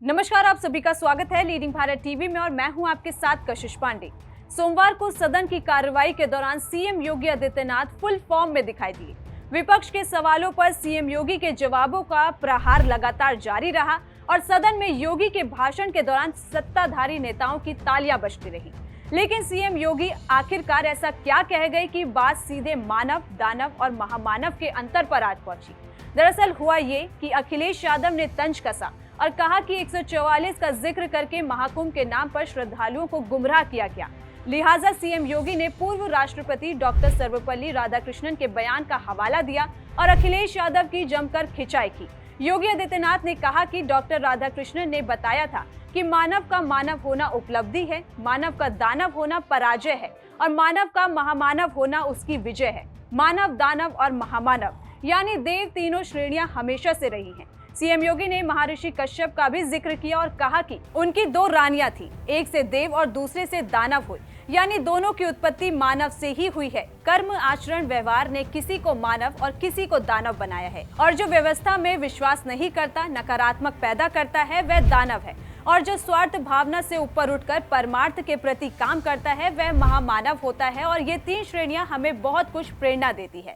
नमस्कार, आप सभी का स्वागत है लीडिंग भारत टीवी में और मैं हूं आपके साथ कशिश पांडे। सोमवार को सदन की कार्रवाई के दौरान CM Yogi Adityanath full form में दिखाई दिए। विपक्ष के सवालों पर सीएम योगी के जवाबों का प्रहार लगातार जारी रहा और सदन में योगी के भाषण के दौरान सत्ताधारी नेताओं की तालियां बजती रही। लेकिन सीएम योगी आखिरकार ऐसा क्या कह गए कि बात सीधे मानव, दानव और महामानव के अंतर पर आज पहुंची। दरअसल हुआ ये कि अखिलेश यादव ने तंज कसा और कहा कि 144 का जिक्र करके महाकुंभ के नाम पर श्रद्धालुओं को गुमराह किया गया। लिहाजा सीएम योगी ने पूर्व राष्ट्रपति डॉक्टर सर्वपल्ली राधाकृष्णन के बयान का हवाला दिया और अखिलेश यादव की जमकर खिंचाई की। योगी आदित्यनाथ ने कहा कि डॉक्टर राधाकृष्णन ने बताया था कि मानव का मानव होना उपलब्धि है, मानव का दानव होना पराजय है और मानव का महामानव होना उसकी विजय है। मानव, दानव और महामानव यानी देव तीनों श्रेणियां हमेशा से रही हैं। सीएम योगी ने महर्षि कश्यप का भी जिक्र किया और कहा कि उनकी दो रानियां थी, एक से देव और दूसरे से दानव हुई, यानी दोनों की उत्पत्ति मानव से ही हुई है। कर्म, आचरण, व्यवहार ने किसी को मानव और किसी को दानव बनाया है और जो व्यवस्था में विश्वास नहीं करता, नकारात्मक पैदा करता है, वह दानव है और जो स्वार्थ भावना से ऊपर उठकर परमार्थ के प्रति काम करता है वह महामानव होता है। और ये तीन श्रेणियां हमें बहुत कुछ प्रेरणा देती है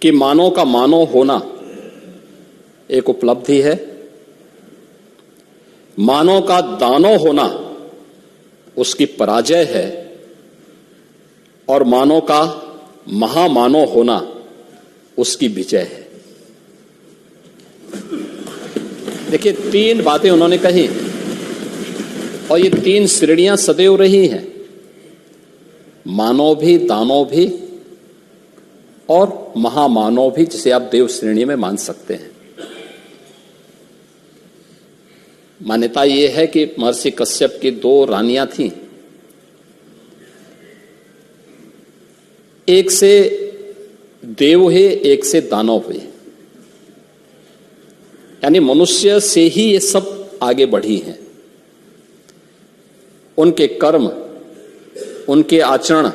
कि मानव का मानव होना एक उपलब्धि है, मानव का दानव होना उसकी पराजय है और मानव का महामानव होना उसकी विजय है। देखिए, तीन बातें उन्होंने कही और ये तीन श्रेणियां सदैव रही हैं, मानव भी, दानव भी और महामानव भी, जिसे आप देव श्रेणी में मान सकते हैं। मान्यता यह है कि महर्षि कश्यप की दो रानियां थीं, एक से देव हुए, एक से दानव हुए, यानी मनुष्य से ही ये सब आगे बढ़ी हैं। उनके कर्म, उनके आचरण,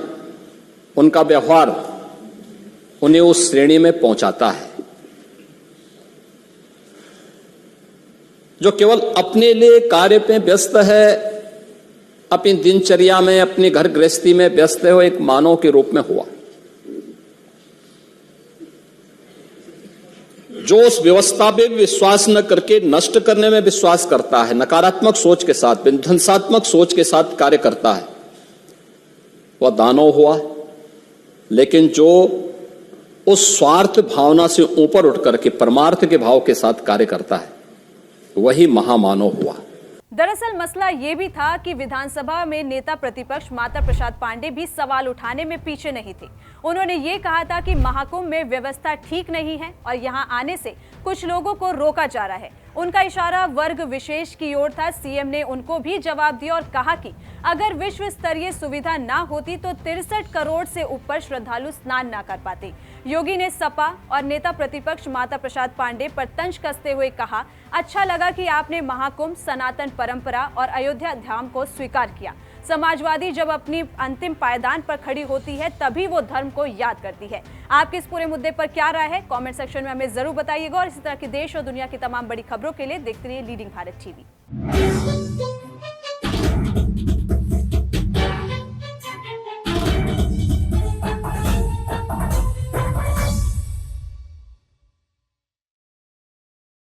उनका व्यवहार उन्हें उस श्रेणी में पहुंचाता है जो केवल अपने लिए कार्य पे व्यस्त है, अपनी दिनचर्या में, अपनी घर गृहस्थी में व्यस्त है, वो एक मानव के रूप में हुआ। जो उस व्यवस्था पे विश्वास न करके नष्ट करने में विश्वास करता है, नकारात्मक सोच के साथ, विध्वंसात्मक सोच के साथ कार्य करता है, वह दानव हुआ। लेकिन जो उस स्वार्थ भावना से ऊपर उठ करके परमार्थ के भाव के साथ कार्य करता है वही महामानव हुआ। दरअसल मसला ये भी था कि विधानसभा में नेता प्रतिपक्ष माता प्रसाद पांडे भी सवाल उठाने में पीछे नहीं थे। उन्होंने ये कहा था कि महाकुंभ में व्यवस्था ठीक नहीं है और यहाँ आने से कुछ लोगों को रोका जा रहा है। उनका इशारा वर्ग विशेष की ओर था। सीएम ने उनको भी जवाब दिया और कहा कि अगर विश्व स्तरीय सुविधा ना होती तो 63 करोड़ से ऊपर श्रद्धालु स्नान ना कर पाते। योगी ने सपा और नेता प्रतिपक्ष माता प्रसाद पांडे पर तंज कसते हुए कहा, अच्छा लगा कि आपने महाकुंभ, सनातन परंपरा और अयोध्या धाम को स्वीकार किया। समाजवादी जब अपनी अंतिम पायदान पर खड़ी होती है तभी वो धर्म को याद करती है। आपके इस पूरे मुद्दे पर क्या राय है, कमेंट सेक्शन में हमें जरूर बताइएगा और इसी तरह की देश और दुनिया की तमाम बड़ी खबरों के लिए देखते रहिए लीडिंग भारत टीवी।